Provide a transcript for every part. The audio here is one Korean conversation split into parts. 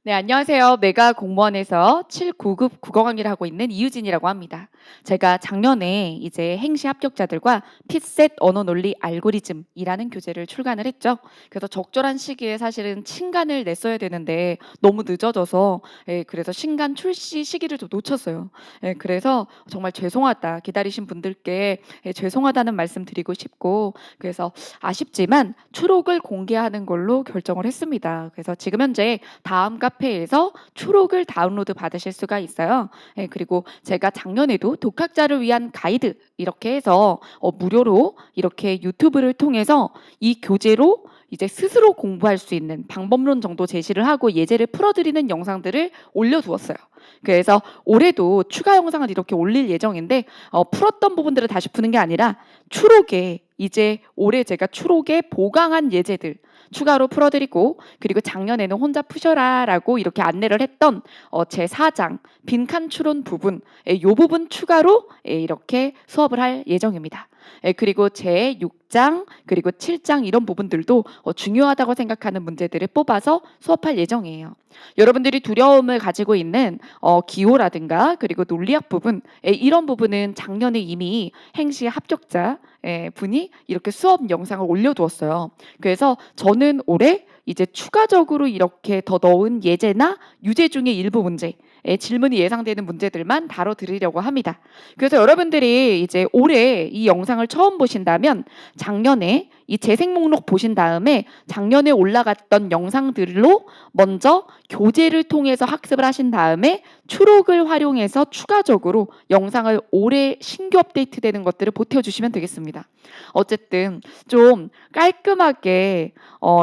네, 안녕하세요. 메가 공무원에서 7구급 국어 강의를 하고 있는 이유진이라고 합니다. 제가 작년에 이제 행시 합격자들과 핏셋 언어 논리 알고리즘이라는 교재를 출간을 했죠. 그래서 적절한 시기에 사실은 신간을 냈어야 되는데 너무 늦어져서 그래서 신간 출시 시기를 좀 놓쳤어요. 그래서 정말 죄송하다. 기다리신 분들께 죄송하다는 말씀 드리고 싶고 그래서 아쉽지만 추록을 공개하는 걸로 결정을 했습니다. 그래서 지금 현재 다음 카페에서 추록을 다운로드 받으실 수가 있어요. 그리고 제가 작년에도 독학자를 위한 가이드 이렇게 해서 무료로 이렇게 유튜브를 통해서 이 교재로 이제 스스로 공부할 수 있는 방법론 정도 제시를 하고 예제를 풀어드리는 영상들을 올려두었어요. 그래서 올해도 추가 영상을 이렇게 올릴 예정인데 풀었던 부분들을 다시 푸는 게 아니라 추록에 이제 올해 제가 추록에 보강한 예제들 추가로 풀어드리고 그리고 작년에는 혼자 푸셔라라고 이렇게 안내를 했던 제 4장 빈칸 추론 부분 이 부분 추가로 이렇게 수업을 할 예정입니다. 그리고 제 6장 그리고 7장 이런 부분들도 중요하다고 생각하는 문제들을 뽑아서 수업할 예정이에요. 여러분들이 두려움을 가지고 있는 기호라든가 그리고 논리학 부분 이런 부분은 작년에 이미 행시 합격자 분이 이렇게 수업 영상을 올려두었어요. 그래서 저는 올해 이제 추가적으로 이렇게 더 넣은 예제나 유제 중의 일부 문제 질문이 예상되는 문제들만 다뤄드리려고 합니다. 그래서 여러분들이 이제 올해 이 영상을 처음 보신다면 작년에 이 재생 목록 보신 다음에 작년에 올라갔던 영상들로 먼저 교재를 통해서 학습을 하신 다음에 추록을 활용해서 추가적으로 영상을 올해 신규 업데이트되는 것들을 보태주시면 되겠습니다. 어쨌든 좀 깔끔하게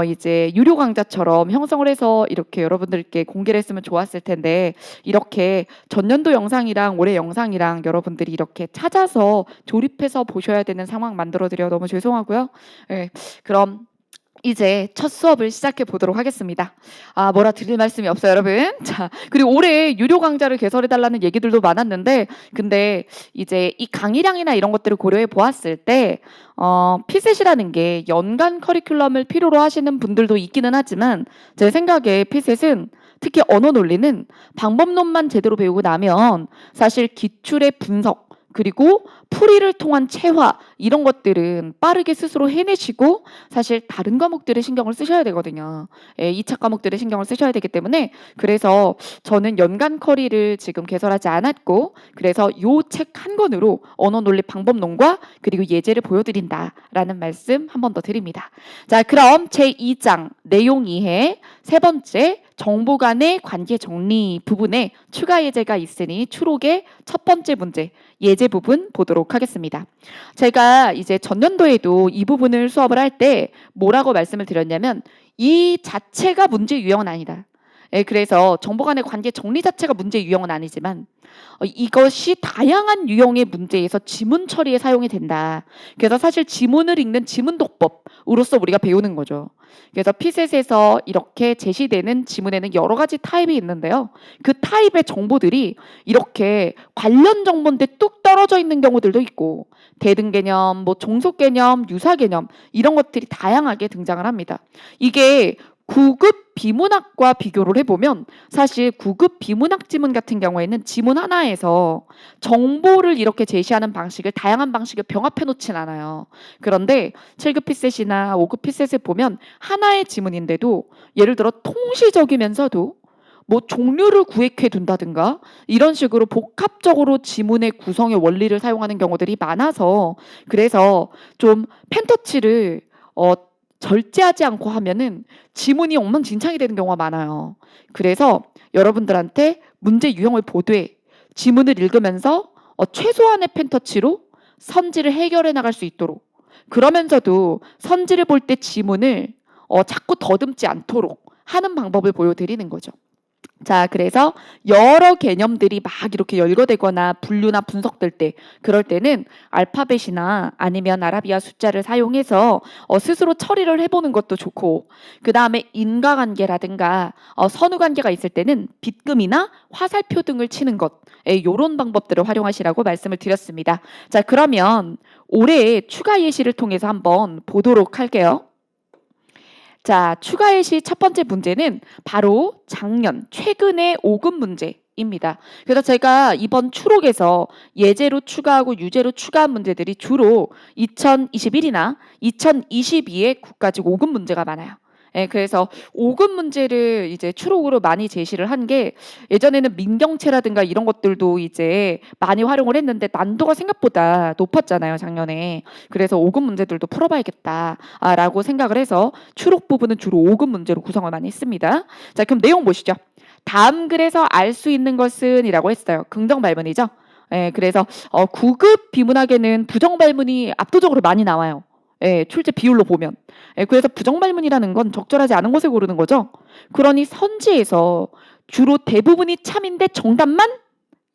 이제 유료 강좌처럼 형성을 해서 이렇게 여러분들께 공개를 했으면 좋았을 텐데 이렇게 전년도 영상이랑 올해 영상이랑 여러분들이 이렇게 찾아서 조립해서 보셔야 되는 상황 만들어드려 너무 죄송하고요. 그럼 이제 첫 수업을 시작해 보도록 하겠습니다. 뭐라 드릴 말씀이 없어요, 여러분. 자, 그리고 올해 유료 강좌를 개설해 달라는 얘기들도 많았는데, 근데 이제 이 강의량이나 이런 것들을 고려해 보았을 때, 피셋이라는 게 연간 커리큘럼을 필요로 하시는 분들도 있기는 하지만, 제 생각에 피셋은 특히 언어 논리는 방법론만 제대로 배우고 나면 사실 기출의 분석, 그리고 풀이를 통한 체화 이런 것들은 빠르게 스스로 해내시고 사실 다른 과목들에 신경을 쓰셔야 되거든요. 2차 과목들에 신경을 쓰셔야 되기 때문에 그래서 저는 연간 커리를 지금 개설하지 않았고 그래서 요 책 한 권으로 언어 논리 방법론과 그리고 예제를 보여드린다라는 말씀 한 번 더 드립니다. 자, 그럼 제2장 내용 이해 세 번째 정보 간의 관계 정리 부분에 추가 예제가 있으니 추록의 첫 번째 문제 예제 부분 보도록 하겠습니다. 제가 이제 전년도에도 이 부분을 수업을 할 때 뭐라고 말씀을 드렸냐면 이 자체가 문제 유형은 아니다. 그래서 정보 간의 관계 정리 자체가 문제 유형은 아니지만 이것이 다양한 유형의 문제에서 지문 처리에 사용이 된다. 그래서 사실 지문을 읽는 지문 독법으로서 우리가 배우는 거죠. 그래서 피셋에서 이렇게 제시되는 지문에는 여러 가지 타입이 있는데요. 그 타입의 정보들이 이렇게 관련 정보인데 뚝 떨어져 있는 경우들도 있고 대등 개념, 뭐 종속 개념, 유사 개념 이런 것들이 다양하게 등장을 합니다. 이게 9급 비문학과 비교를 해보면 사실 9급 비문학 지문 같은 경우에는 지문 하나에서 정보를 이렇게 제시하는 방식을 다양한 방식을 병합해 놓진 않아요. 그런데 7급 피셋이나 5급 피셋을 보면 하나의 지문인데도 예를 들어 통시적이면서도 뭐 종류를 구획해 둔다든가 이런 식으로 복합적으로 지문의 구성의 원리를 사용하는 경우들이 많아서 그래서 좀 펜터치를 절제하지 않고 하면은 지문이 엉망진창이 되는 경우가 많아요. 그래서 여러분들한테 문제 유형을 보되 지문을 읽으면서 최소한의 펜터치로 선지를 해결해 나갈 수 있도록 그러면서도 선지를 볼 때 지문을 자꾸 더듬지 않도록 하는 방법을 보여드리는 거죠. 자, 그래서 여러 개념들이 막 이렇게 열거되거나 분류나 분석될 때 그럴 때는 알파벳이나 아니면 아라비아 숫자를 사용해서 스스로 처리를 해보는 것도 좋고 그 다음에 인과관계라든가 선후관계가 있을 때는 빗금이나 화살표 등을 치는 것 이런 방법들을 활용하시라고 말씀을 드렸습니다. 자, 그러면 올해 추가 예시를 통해서 한번 보도록 할게요. 자, 추가의 시 첫 번째 문제는 바로 작년, 최근의 5급 문제입니다. 그래서 제가 이번 추록에서 예제로 추가하고 유제로 추가한 문제들이 주로 2021이나 2022의 국가직 5급 문제가 많아요. 예, 그래서 5급 문제를 이제 추록으로 많이 제시를 한 게 예전에는 민경채라든가 이런 것들도 이제 많이 활용을 했는데 난도가 생각보다 높았잖아요, 작년에. 그래서 5급 문제들도 풀어봐야겠다라고 생각을 해서 추록 부분은 주로 5급 문제로 구성을 많이 했습니다. 자, 그럼 내용 보시죠. 다음 글에서 알 수 있는 것은 이라고 했어요. 긍정 발문이죠. 예, 그래서 9급 비문학에는 부정 발문이 압도적으로 많이 나와요. 예, 출제 비율로 보면. 예, 그래서 부정 발문이라는 건 적절하지 않은 것을 고르는 거죠. 그러니 선지에서 주로 대부분이 참인데 정답만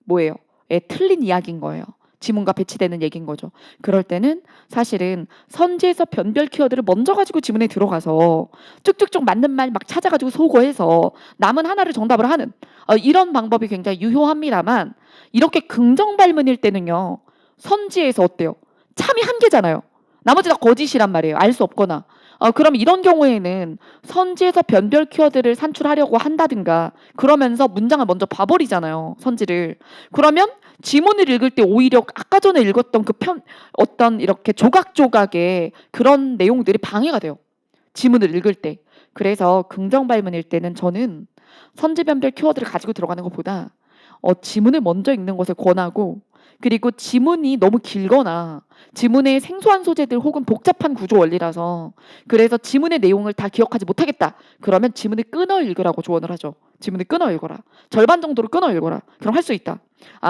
뭐예요? 예, 틀린 이야기인 거예요. 지문과 배치되는 얘기인 거죠. 그럴 때는 사실은 선지에서 변별 키워드를 먼저 가지고 지문에 들어가서 쭉쭉쭉 맞는 말 막 찾아가지고 소거해서 남은 하나를 정답을 하는 이런 방법이 굉장히 유효합니다만 이렇게 긍정 발문일 때는요. 선지에서 어때요? 참이 한 개잖아요. 나머지 다 거짓이란 말이에요. 알 수 없거나. 그럼 이런 경우에는 선지에서 변별 키워드를 산출하려고 한다든가 그러면서 문장을 먼저 봐버리잖아요. 선지를. 그러면 지문을 읽을 때 오히려 아까 전에 읽었던 그 어떤 이렇게 조각조각의 그런 내용들이 방해가 돼요. 지문을 읽을 때. 그래서 긍정 발문일 때는 저는 선지 변별 키워드를 가지고 들어가는 것보다 지문을 먼저 읽는 것을 권하고 그리고 지문이 너무 길거나 지문에 생소한 소재들 혹은 복잡한 구조 원리라서 그래서 지문의 내용을 다 기억하지 못하겠다. 그러면 지문을 끊어 읽으라고 조언을 하죠. 지문을 끊어 읽어라. 절반 정도로 끊어 읽어라. 그럼 할 수 있다.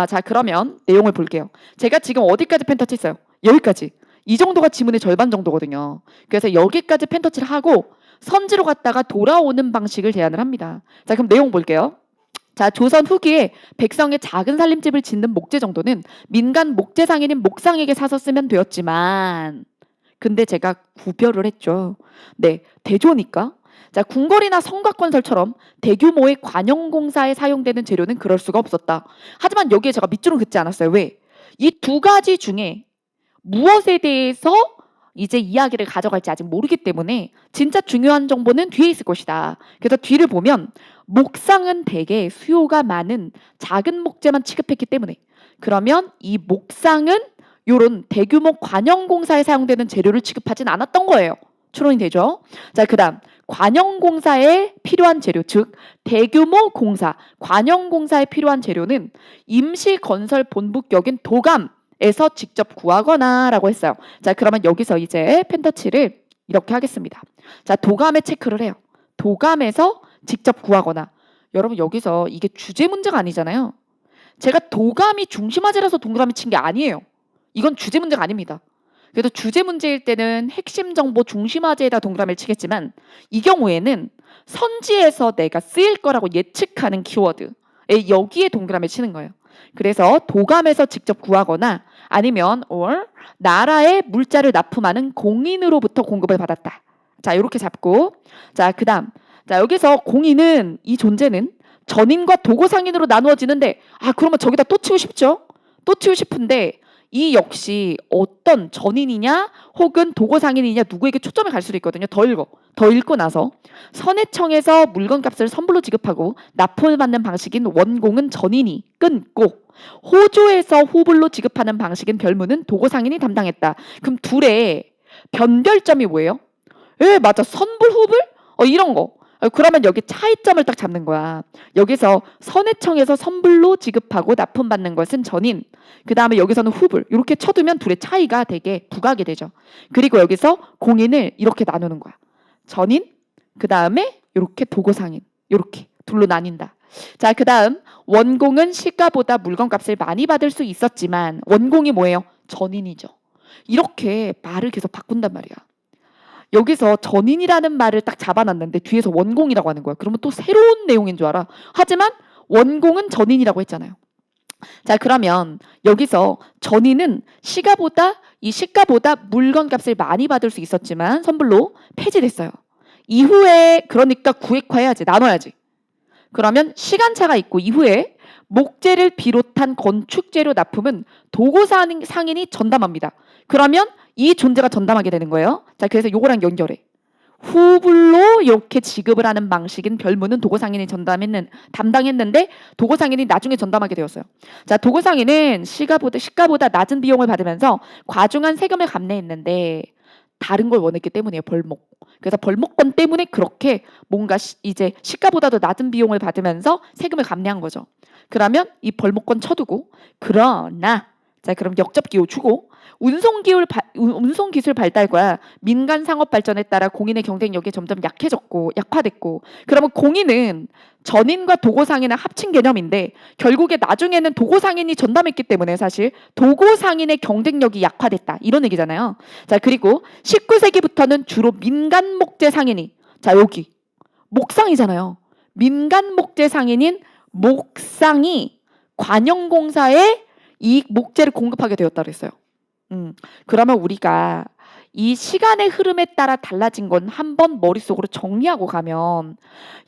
자, 그러면 내용을 볼게요. 제가 지금 어디까지 펜터치 했어요? 여기까지. 이 정도가 지문의 절반 정도거든요. 그래서 여기까지 펜터치를 하고 선지로 갔다가 돌아오는 방식을 제안을 합니다. 자, 그럼 내용 볼게요. 자, 조선 후기에 백성의 작은 살림집을 짓는 목재 정도는 민간 목재 상인인 목상에게 사서 쓰면 되었지만 근데 제가 구별을 했죠. 네, 대조니까. 자, 궁궐이나 성곽 건설처럼 대규모의 관영공사에 사용되는 재료는 그럴 수가 없었다. 하지만 여기에 제가 밑줄을 긋지 않았어요. 왜? 이 두 가지 중에 무엇에 대해서 이제 이야기를 가져갈지 아직 모르기 때문에 진짜 중요한 정보는 뒤에 있을 것이다. 그래서 뒤를 보면 목상은 대개 수요가 많은 작은 목재만 취급했기 때문에 그러면 이 목상은 요런 대규모 관영공사에 사용되는 재료를 취급하진 않았던 거예요. 추론이 되죠? 자, 그다음 관영공사에 필요한 재료, 즉 대규모 공사, 관영공사에 필요한 재료는 임시건설본부격인 도감에서 직접 구하거나 라고 했어요. 자, 그러면 여기서 이제 펜터치를 이렇게 하겠습니다. 자, 도감에 체크를 해요. 도감에서 직접 구하거나. 여러분 여기서 이게 주제 문제가 아니잖아요. 제가 도감이 중심화제라서 동그라미 친 게 아니에요. 이건 주제 문제가 아닙니다. 그래도 주제 문제일 때는 핵심 정보 중심화제에다 동그라미를 치겠지만 이 경우에는 선지에서 내가 쓰일 거라고 예측하는 키워드에 여기에 동그라미 치는 거예요. 그래서 도감에서 직접 구하거나 아니면 or 나라에 물자를 납품하는 공인으로부터 공급을 받았다. 자, 이렇게 잡고 자, 그다음 자, 여기서 공인은 이 존재는 전인과 도고상인으로 나누어지는데 그러면 저기다 또 치고 싶죠? 또 치고 싶은데 이 역시 어떤 전인이냐 혹은 도고상인이냐 누구에게 초점을 갈 수도 있거든요. 더 읽고 나서 선해청에서 물건값을 선불로 지급하고 납품을 받는 방식인 원공은 전인이 끊고 호조에서 후불로 지급하는 방식인 별무는 도고상인이 담당했다. 그럼 둘의 변별점이 뭐예요? 맞아. 선불 후불? 이런 거. 그러면 여기 차이점을 딱 잡는 거야. 여기서 선해청에서 선불로 지급하고 납품받는 것은 전인. 그 다음에 여기서는 후불. 이렇게 쳐두면 둘의 차이가 되게 부각이 되죠. 그리고 여기서 공인을 이렇게 나누는 거야. 전인, 그 다음에 이렇게 도고상인. 이렇게 둘로 나뉜다. 자, 그 다음 원공은 시가보다 물건값을 많이 받을 수 있었지만 원공이 뭐예요? 전인이죠. 이렇게 말을 계속 바꾼단 말이야. 여기서 전인이라는 말을 딱 잡아놨는데 뒤에서 원공이라고 하는 거야. 그러면 또 새로운 내용인 줄 알아. 하지만 원공은 전인이라고 했잖아요. 자, 그러면 여기서 전인은 시가보다 물건값을 많이 받을 수 있었지만 선불로 폐지됐어요. 이후에 그러니까 구획화해야지. 나눠야지. 그러면 시간차가 있고 이후에 목재를 비롯한 건축재료 납품은 도고상인이 전담합니다. 그러면 이 존재가 전담하게 되는 거예요. 자, 그래서 요거랑 연결해. 후불로 이렇게 지급을 하는 방식인 별무는 도고상인이 담당했는데 도고상인이 나중에 전담하게 되었어요. 자, 도고상인은 시가보다 낮은 비용을 받으면서 과중한 세금을 감내했는데 다른 걸 원했기 때문이에요. 벌목. 그래서 벌목권 때문에 그렇게 뭔가 이제 시가보다도 낮은 비용을 받으면서 세금을 감내한 거죠. 그러면 이 벌목권 쳐두고 그러나 자 그럼 역접기호 주고 운송기술 발달과 민간 상업 발전에 따라 공인의 경쟁력이 점점 약화됐고 그러면 공인은 전인과 도고상인을 합친 개념인데 결국에 나중에는 도고상인이 전담했기 때문에 사실 도고상인의 경쟁력이 약화됐다 이런 얘기잖아요. 자 그리고 19세기부터는 주로 민간 목재 상인이 자 여기 목상이잖아요. 민간 목재 상인인 목상이 관영공사에 이 목재를 공급하게 되었다 그랬어요. 그러면 우리가 이 시간의 흐름에 따라 달라진 건 한번 머릿속으로 정리하고 가면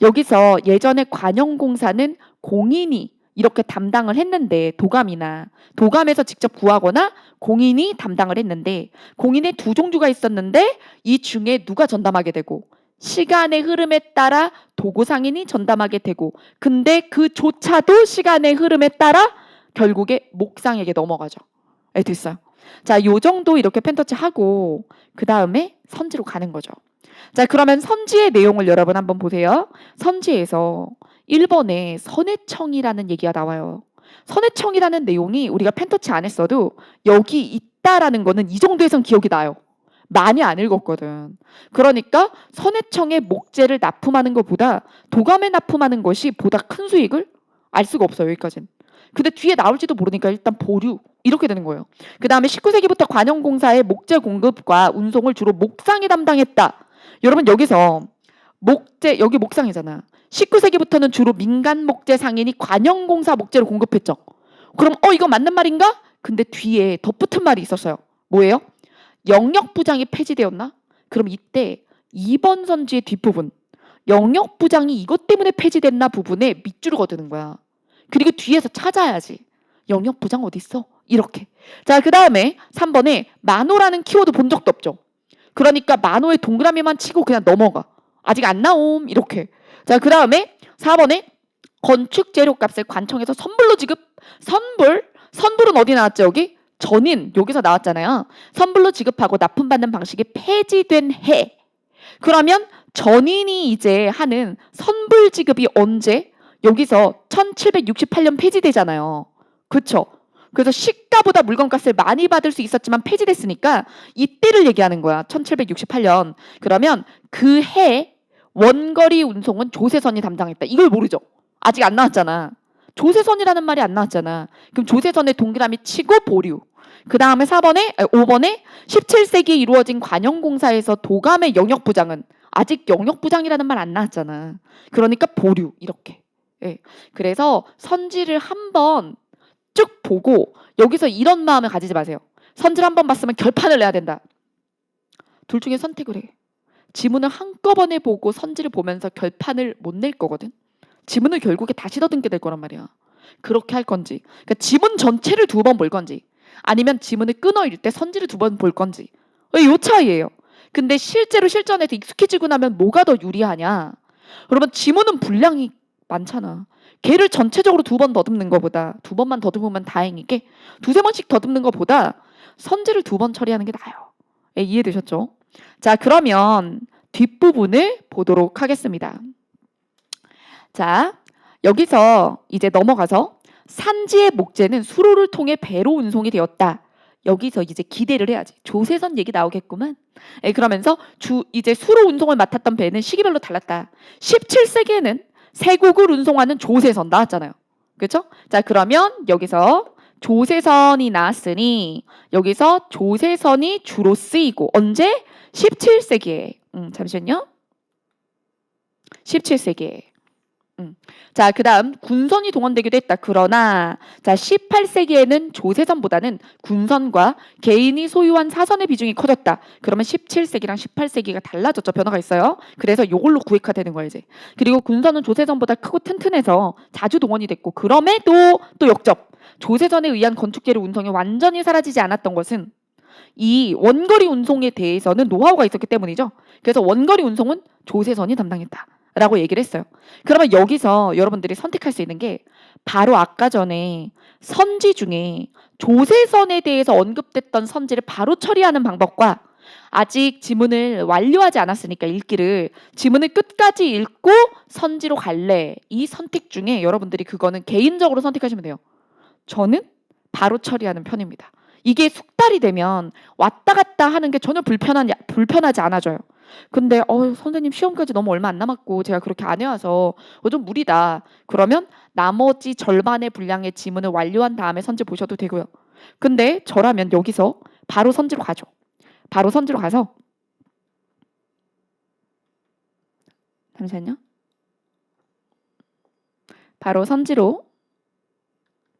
여기서 예전에 관영공사는 공인이 이렇게 담당을 했는데 도감에서 직접 구하거나 공인이 담당을 했는데 공인의 두 종류가 있었는데 이 중에 누가 전담하게 되고 시간의 흐름에 따라 도고상인이 전담하게 되고 근데 그조차도 시간의 흐름에 따라 결국에 목상에게 넘어가죠. 됐어요. 자, 요 정도 이렇게 펜터치 하고 그 다음에 선지로 가는 거죠. 자, 그러면 선지의 내용을 여러분 한번 보세요. 선지에서 1번에 선해청이라는 얘기가 나와요. 선해청이라는 내용이 우리가 펜터치 안 했어도 여기 있다라는 거는 이 정도에선 기억이 나요. 많이 안 읽었거든. 그러니까 선해청에 목재를 납품하는 것보다 도감에 납품하는 것이 보다 큰 수익을 알 수가 없어요. 여기까지는. 근데 뒤에 나올지도 모르니까 일단 보류 이렇게 되는 거예요. 그 다음에 19세기부터 관영공사의 목재 공급과 운송을 주로 목상이 담당했다. 여러분 여기서 목재 여기 목상이잖아. 19세기부터는 주로 민간 목재 상인이 관영공사 목재를 공급했죠. 그럼 이거 맞는 말인가? 근데 뒤에 덧붙은 말이 있었어요. 뭐예요? 영역부장이 폐지되었나? 그럼 이때 2번 선지의 뒷부분 영역부장이 이것 때문에 폐지됐나 부분에 밑줄을 거두는 거야. 그리고 뒤에서 찾아야지. 영역부장 어디 있어? 이렇게. 자, 그 다음에 3번에 만호라는 키워드 본 적도 없죠. 그러니까 만호에 동그라미만 치고 그냥 넘어가. 아직 안 나옴. 이렇게. 자, 그 다음에 4번에 건축 재료값을 관청에서 선불로 지급. 선불은 어디 나왔죠? 여기? 전인. 여기서 나왔잖아요. 선불로 지급하고 납품받는 방식이 폐지된 해. 그러면 전인이 이제 하는 선불 지급이 언제? 여기서 1768년 폐지되잖아요. 그쵸? 그래서 시가보다 물건값을 많이 받을 수 있었지만 폐지됐으니까 이때를 얘기하는 거야. 1768년. 그러면 그 해 원거리 운송은 조세선이 담당했다. 이걸 모르죠? 아직 안 나왔잖아. 조세선이라는 말이 안 나왔잖아. 그럼 조세선에 동그라미 치고 보류. 그 다음에 5번에 17세기에 이루어진 관영공사에서 도감의 영역부장은 아직 영역부장이라는 말 안 나왔잖아. 그러니까 보류 이렇게. 예. 그래서 선지를 한번 쭉 보고 여기서 이런 마음을 가지지 마세요. 선지를 한번 봤으면 결판을 내야 된다. 둘 중에 선택을 해. 지문을 한꺼번에 보고 선지를 보면서 결판을 못 낼 거거든. 지문을 결국에 다시 더듬게 될 거란 말이야. 그렇게 할 건지. 그러니까 지문 전체를 2번 볼 건지 아니면 지문을 끊어 읽을 때 선지를 2번 볼 건지. 이 차이예요. 근데 실제로 실전에서 익숙해지고 나면 뭐가 더 유리하냐. 그러면 지문은 분량이 많잖아. 걔를 전체적으로 2번 더듬는 것보다 2번만 더듬으면 다행이게 2~3번씩 더듬는 것보다 선지를 2번 처리하는 게 나아요. 이해되셨죠? 자, 그러면 뒷부분을 보도록 하겠습니다. 자, 여기서 이제 넘어가서 산지의 목재는 수로를 통해 배로 운송이 되었다. 여기서 이제 기대를 해야지. 조세선 얘기 나오겠구만. 그러면서 이제 수로 운송을 맡았던 배는 시기별로 달랐다. 17세기에는 세국을 운송하는 조세선 나왔잖아요. 그렇죠? 자, 그러면 여기서 조세선이 나왔으니 여기서 조세선이 주로 쓰이고 언제? 17세기에. 잠시만요. 17세기에. 자, 그 다음 군선이 동원되기도 했다. 그러나 자 18세기에는 조세선보다는 군선과 개인이 소유한 사선의 비중이 커졌다. 그러면 17세기랑 18세기가 달라졌죠. 변화가 있어요. 그래서 이걸로 구획화되는 거예요. 이제. 그리고 군선은 조세선보다 크고 튼튼해서 자주 동원이 됐고 그럼에도 또 역접. 조세선에 의한 건축재료 운송이 완전히 사라지지 않았던 것은 이 원거리 운송에 대해서는 노하우가 있었기 때문이죠. 그래서 원거리 운송은 조세선이 담당했다라고 얘기를 했어요. 그러면 여기서 여러분들이 선택할 수 있는 게 바로 아까 전에 선지 중에 조세선에 대해서 언급됐던 선지를 바로 처리하는 방법과 아직 지문을 완료하지 않았으니까 읽기를 지문을 끝까지 읽고 선지로 갈래 이 선택 중에 여러분들이 그거는 개인적으로 선택하시면 돼요. 저는 바로 처리하는 편입니다. 이게 숙달이 되면 왔다 갔다 하는 게 전혀 불편하지 않아져요. 근데 선생님 시험까지 너무 얼마 안 남았고 제가 그렇게 안 해와서 좀 무리다. 그러면 나머지 절반의 분량의 지문을 완료한 다음에 선지 보셔도 되고요. 근데 저라면 여기서 바로 선지로 가죠. 바로 선지로 가서 잠시만요. 바로 선지로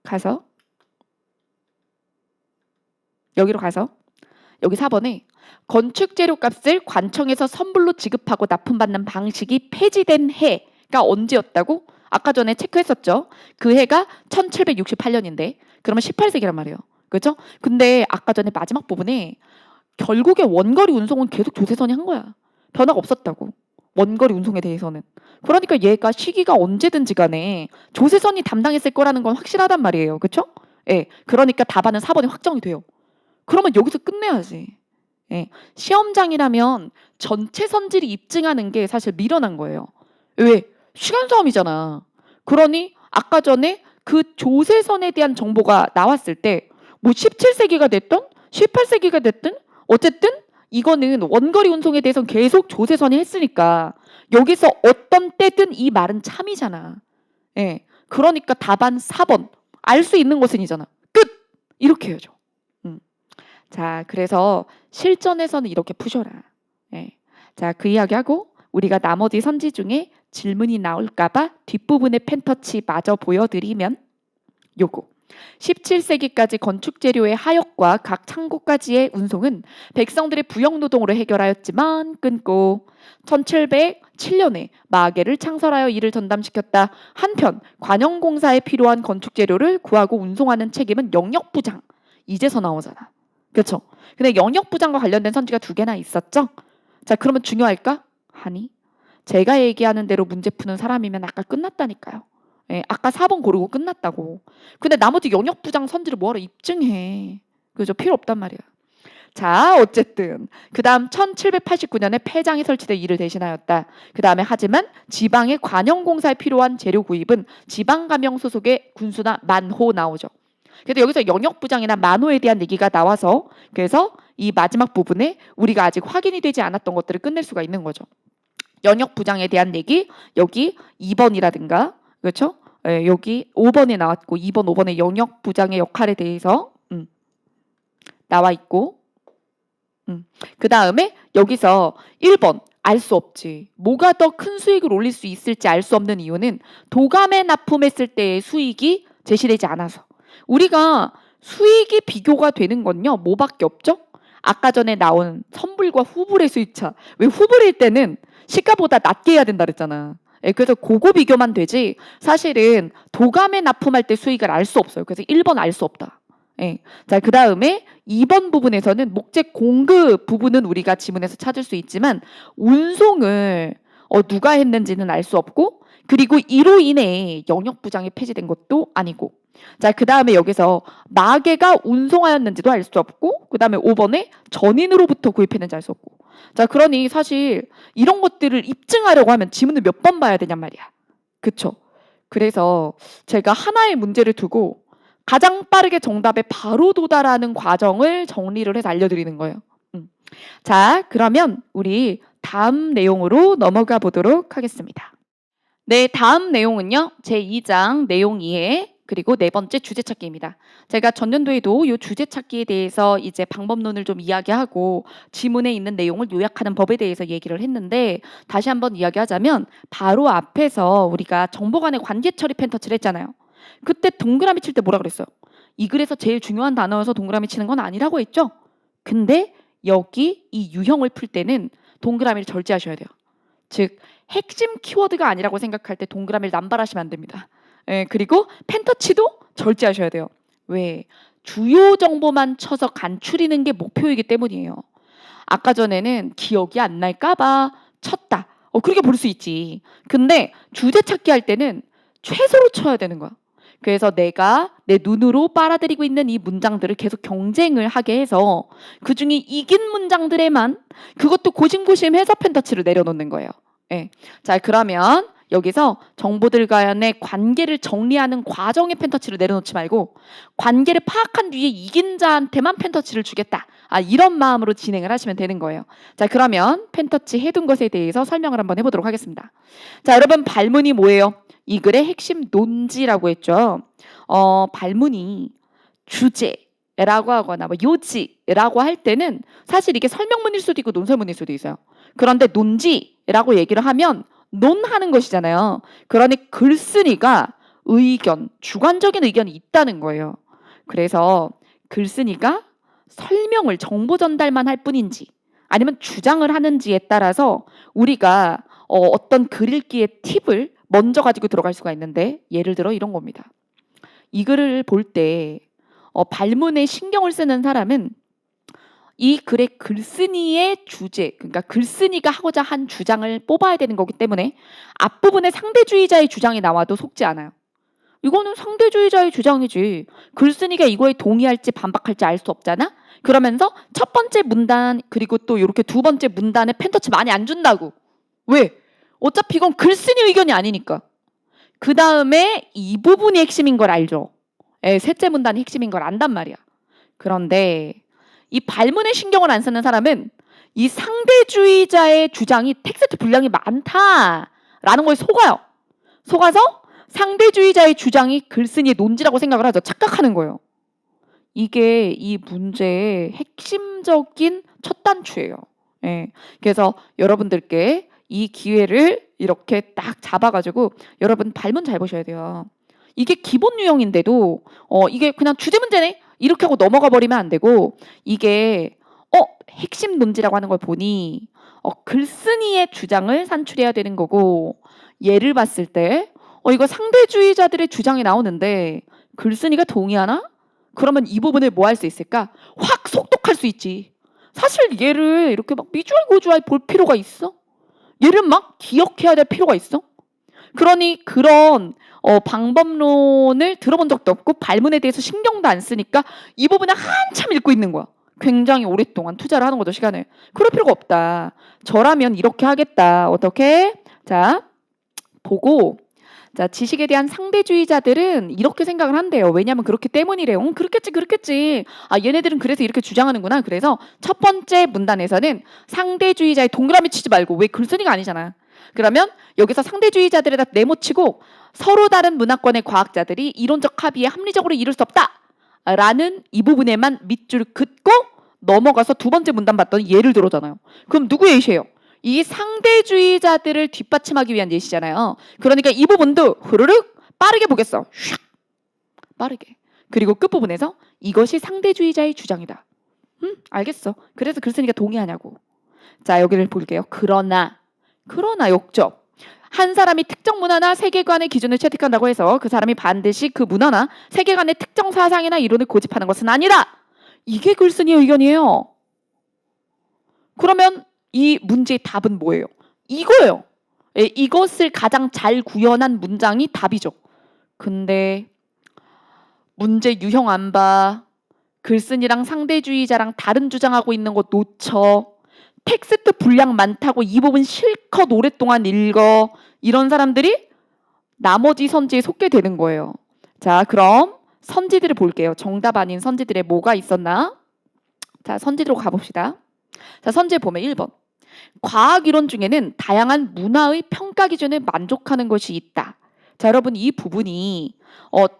가서 여기로 가서 여기 4번에 건축 재료 값을 관청에서 선불로 지급하고 납품받는 방식이 폐지된 해가 언제였다고? 아까 전에 체크했었죠. 그 해가 1768년인데 그러면 18세기란 말이에요. 그렇죠? 근데 아까 전에 마지막 부분에 결국에 원거리 운송은 계속 조세선이 한 거야. 변화가 없었다고. 원거리 운송에 대해서는. 그러니까 얘가 시기가 언제든지 간에 조세선이 담당했을 거라는 건 확실하단 말이에요. 그렇죠? 예. 그러니까 답안은 4번이 확정이 돼요. 그러면 여기서 끝내야지. 예. 시험장이라면 전체 선지를 입증하는 게 사실 미련한 거예요. 왜? 시간 싸움이잖아. 그러니 아까 전에 그 조세선에 대한 정보가 나왔을 때 뭐 17세기가 됐든 18세기가 됐든 어쨌든 이거는 원거리 운송에 대해서는 계속 조세선이 했으니까 여기서 어떤 때든 이 말은 참이잖아. 예. 그러니까 답안 4번. 알 수 있는 것은이잖아. 끝! 이렇게 해야죠. 자, 그래서 실전에서는 이렇게 푸셔라. 예. 자, 그 이야기하고 우리가 나머지 선지 중에 질문이 나올까봐 뒷부분에 펜터치 마저 보여드리면 요거. 17세기까지 건축 재료의 하역과 각 창고까지의 운송은 백성들의 부역 노동으로 해결하였지만 끊고 1707년에 마계를 창설하여 이를 전담시켰다. 한편 관영공사에 필요한 건축 재료를 구하고 운송하는 책임은 영역부장. 이제서 나오잖아. 그렇죠? 근데 영역부장과 관련된 선지가 2개나 있었죠? 자, 그러면 중요할까? 아니, 제가 얘기하는 대로 문제 푸는 사람이면 아까 끝났다니까요. 예, 아까 4번 고르고 끝났다고. 근데 나머지 영역부장 선지를 뭐하러 입증해. 그죠? 필요 없단 말이야. 자, 어쨌든 그 다음 1789년에 폐장이 설치돼 이를 대신하였다. 그 다음에 하지만 지방의 관영공사에 필요한 재료 구입은 지방감영 소속의 군수나 만호 나오죠. 그래서 여기서 영역부장이나 만호에 대한 얘기가 나와서 그래서 이 마지막 부분에 우리가 아직 확인이 되지 않았던 것들을 끝낼 수가 있는 거죠. 영역부장에 대한 얘기 여기 2번이라든가 그렇죠? 예, 여기 5번에 나왔고 2번, 5번의 영역부장의 역할에 대해서 나와 있고 그 다음에 여기서 1번 알 수 없지. 뭐가 더 큰 수익을 올릴 수 있을지 알 수 없는 이유는 도감에 납품했을 때의 수익이 제시되지 않아서 우리가 수익이 비교가 되는 건요. 뭐밖에 없죠? 아까 전에 나온 선불과 후불의 수익차. 왜 후불일 때는 시가보다 낮게 해야 된다 그랬잖아. 예, 그래서 그거 비교만 되지 사실은 도감에 납품할 때 수익을 알 수 없어요. 그래서 1번 알 수 없다. 예. 자, 그 다음에 2번 부분에서는 목재 공급 부분은 우리가 지문에서 찾을 수 있지만 운송을 누가 했는지는 알 수 없고 그리고 이로 인해 영역부장이 폐지된 것도 아니고 자, 그 다음에 여기서 마계가 운송하였는지도 알 수 없고 그 다음에 5번에 전인으로부터 구입했는지 알 수 없고 자, 그러니 사실 이런 것들을 입증하려고 하면 지문을 몇 번 봐야 되냔 말이야. 그쵸? 그래서 제가 하나의 문제를 두고 가장 빠르게 정답에 바로 도달하는 과정을 정리를 해서 알려드리는 거예요. 자, 그러면 우리 다음 내용으로 넘어가 보도록 하겠습니다. 네, 다음 내용은요. 제2장 내용 이해 그리고 4번째 주제 찾기입니다. 제가 전년도에도 이 주제 찾기에 대해서 이제 방법론을 좀 이야기하고 지문에 있는 내용을 요약하는 법에 대해서 얘기를 했는데 다시 한번 이야기하자면 바로 앞에서 우리가 정보 간의 관계 처리 펜터치를 했잖아요. 그때 동그라미 칠 때 뭐라 그랬어요? 이 글에서 제일 중요한 단어여서 동그라미 치는 건 아니라고 했죠? 근데 여기 이 유형을 풀 때는 동그라미를 절제하셔야 돼요. 즉 핵심 키워드가 아니라고 생각할 때 동그라미를 남발하시면 안 됩니다. 예, 그리고 펜터치도 절제하셔야 돼요. 왜? 주요 정보만 쳐서 간추리는 게 목표이기 때문이에요. 아까 전에는 기억이 안 날까 봐 쳤다. 그렇게 볼 수 있지. 근데 주제 찾기 할 때는 최소로 쳐야 되는 거야. 그래서 내가 내 눈으로 빨아들이고 있는 이 문장들을 계속 경쟁을 하게 해서 그중에 이긴 문장들에만 그것도 고심고심해서 펜터치를 내려놓는 거예요. 예. 자, 그러면 여기서 정보들 간의 관계를 정리하는 과정의 펜터치를 내려놓지 말고 관계를 파악한 뒤에 이긴 자한테만 펜터치를 주겠다. 이런 마음으로 진행을 하시면 되는 거예요. 자, 그러면 펜터치 해둔 것에 대해서 설명을 한번 해보도록 하겠습니다. 자, 여러분 발문이 뭐예요? 이 글의 핵심 논지라고 했죠. 발문이 주제라고 하거나 뭐 요지라고 할 때는 사실 이게 설명문일 수도 있고 논설문일 수도 있어요. 그런데 논지라고 얘기를 하면 논하는 것이잖아요. 그러니 글쓴이가 의견, 주관적인 의견이 있다는 거예요. 그래서 글쓴이가 설명을 정보 전달만 할 뿐인지 아니면 주장을 하는지에 따라서 우리가 어떤 글 읽기의 팁을 먼저 가지고 들어갈 수가 있는데 예를 들어 이런 겁니다. 이 글을 볼 때 발문에 신경을 쓰는 사람은 이 글의 글쓴이의 주제, 그러니까 글쓴이가 하고자 한 주장을 뽑아야 되는 거기 때문에 앞부분에 상대주의자의 주장이 나와도 속지 않아요. 이거는 상대주의자의 주장이지. 글쓴이가 이거에 동의할지 반박할지 알 수 없잖아. 그러면서 첫 번째 문단 그리고 또 이렇게 두 번째 문단에 펜터치 많이 안 준다고. 왜? 어차피 이건 글쓴이 의견이 아니니까. 그 다음에 이 부분이 핵심인 걸 알죠. 셋째 문단이 핵심인 걸 안단 말이야. 그런데 이 발문에 신경을 안 쓰는 사람은 이 상대주의자의 주장이 텍스트 분량이 많다라는 걸 속아요. 속아서 상대주의자의 주장이 글쓴이의 논지라고 생각을 하죠. 착각하는 거예요. 이게 이 문제의 핵심적인 첫 단추예요. 그래서 여러분들께 이 기회를 이렇게 딱 잡아가지고 여러분 발문 잘 보셔야 돼요. 이게 기본 유형인데도 이게 그냥 주제 문제네 이렇게 하고 넘어가 버리면 안 되고 이게 핵심 논지라고 하는 걸 보니 글쓴이의 주장을 산출해야 되는 거고 예를 봤을 때 이거 상대주의자들의 주장이 나오는데 글쓴이가 동의하나? 그러면 이 부분을 뭐 할 수 있을까? 확 속독할 수 있지. 사실 얘를 이렇게 막 미주알 고주알 볼 필요가 있어? 얘를 막 기억해야 될 필요가 있어? 그러니 그런 방법론을 들어본 적도 없고 발문에 대해서 신경도 안 쓰니까 이 부분을 한참 읽고 있는 거야. 굉장히 오랫동안 투자를 하는 거죠, 시간을. 그럴 필요가 없다. 저라면 이렇게 하겠다. 어떻게? 자, 보고 자, 지식에 대한 상대주의자들은 이렇게 생각을 한대요. 왜냐하면 그렇기 때문이래요. 그렇겠지. 얘네들은 그래서 이렇게 주장하는구나. 그래서 첫 번째 문단에서는 상대주의자의 동그라미 치지 말고 왜 글쓴이가 아니잖아. 그러면 여기서 상대주의자들에다 네모치고 서로 다른 문화권의 과학자들이 이론적 합의에 합리적으로 이룰 수 없다. 라는 이 부분에만 밑줄 긋고 넘어가서 두 번째 문단 봤더니 예를 들어잖아요. 그럼 누구 예시예요? 이 상대주의자들을 뒷받침하기 위한 예시잖아요. 그러니까 이 부분도 후루룩 빠르게 보겠어. 슉 빠르게. 그리고 끝부분에서 이것이 상대주의자의 주장이다. 알겠어. 그래서 글쓴이가 동의하냐고. 자, 여기를 볼게요. 그러나 역접. 한 사람이 특정 문화나 세계관의 기준을 채택한다고 해서 그 사람이 반드시 그 문화나 세계관의 특정 사상이나 이론을 고집하는 것은 아니다. 이게 글쓴이의 의견이에요. 그러면 이 문제의 답은 뭐예요? 이거예요. 이것을 가장 잘 구현한 문장이 답이죠. 근데 문제 유형 안 봐. 글쓴이랑 상대주의자랑 다른 주장하고 있는 거 놓쳐. 텍스트 분량 많다고 이 부분 실컷 오랫동안 읽어. 이런 사람들이 나머지 선지에 속게 되는 거예요. 자, 그럼 선지들을 볼게요. 정답 아닌 선지들에 뭐가 있었나? 자, 선지로 가봅시다. 자, 선지에 보면 1번. 과학 이론 중에는 다양한 문화의 평가 기준을 만족하는 것이 있다. 자, 여러분 이 부분이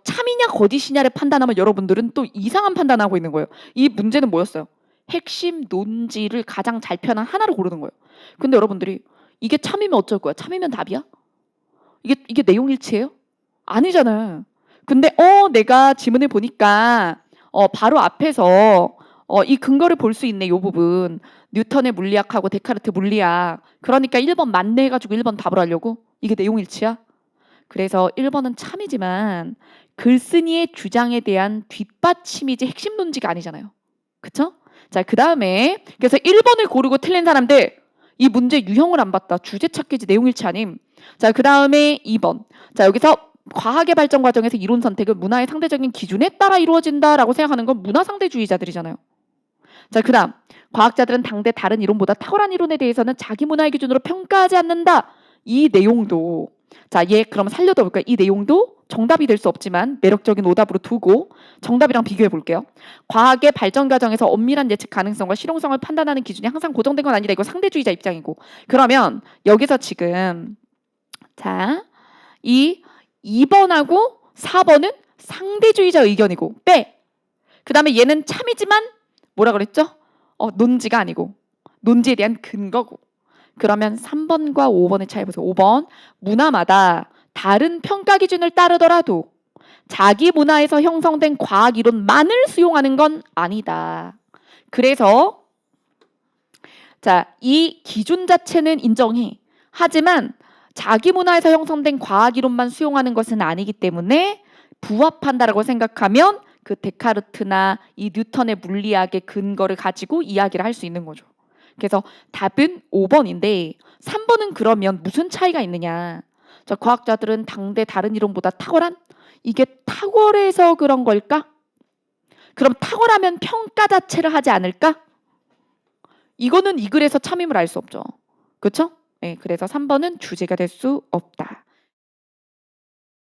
참이냐 거짓이냐를 판단하면 여러분들은 또 이상한 판단하고 있는 거예요. 이 문제는 뭐였어요? 핵심 논지를 가장 잘 표현한 하나로 고르는 거예요. 근데 여러분들이 이게 참이면 어쩔 거야? 참이면 답이야? 이게 내용 일치예요? 아니잖아요. 근데 내가 지문을 보니까 바로 앞에서 이 근거를 볼 수 있네. 이 부분. 뉴턴의 물리학하고 데카르트 물리학. 그러니까 1번 맞네 해가지고 1번 답을 하려고? 이게 내용 일치야? 그래서 1번은 참이지만 글쓴이의 주장에 대한 뒷받침이지 핵심 논지가 아니잖아요. 그쵸? 자, 그 다음에 그래서 1번을 고르고 틀린 사람들 이 문제 유형을 안 봤다. 주제 찾기지 내용 일치 아님. 자, 그 다음에 2번. 자, 여기서 과학의 발전 과정에서 이론 선택은 문화의 상대적인 기준에 따라 이루어진다라고 생각하는 건 문화 상대주의자들이잖아요. 자, 그 다음 과학자들은 당대 다른 이론보다 탁월한 이론에 대해서는 자기 문화의 기준으로 평가하지 않는다. 이 내용도 자, 얘 그럼 살려다 볼까요? 이 내용도 정답이 될 수 없지만 매력적인 오답으로 두고 정답이랑 비교해 볼게요. 과학의 발전 과정에서 엄밀한 예측 가능성과 실용성을 판단하는 기준이 항상 고정된 건 아니다. 이거 상대주의자 입장이고. 그러면 여기서 지금 자, 이 2번하고 4번은 상대주의자 의견이고 빼. 그 다음에 얘는 참이지만 뭐라 그랬죠? 논지가 아니고 논지에 대한 근거고. 그러면 3번과 5번의 차이 보세요. 5번 문화마다 다른 평가 기준을 따르더라도 자기 문화에서 형성된 과학 이론만을 수용하는 건 아니다. 그래서 자, 이 기준 자체는 인정해. 하지만 자기 문화에서 형성된 과학 이론만 수용하는 것은 아니기 때문에 부합한다라고 생각하면 그 데카르트나 이 뉴턴의 물리학의 근거를 가지고 이야기를 할 수 있는 거죠. 그래서 답은 5번인데 3번은 그러면 무슨 차이가 있느냐? 자, 과학자들은 당대 다른 이론보다 탁월한? 이게 탁월해서 그런 걸까? 그럼 탁월하면 평가 자체를 하지 않을까? 이거는 이 글에서 참임을 알 수 없죠. 그렇죠? 네, 그래서 3번은 주제가 될 수 없다.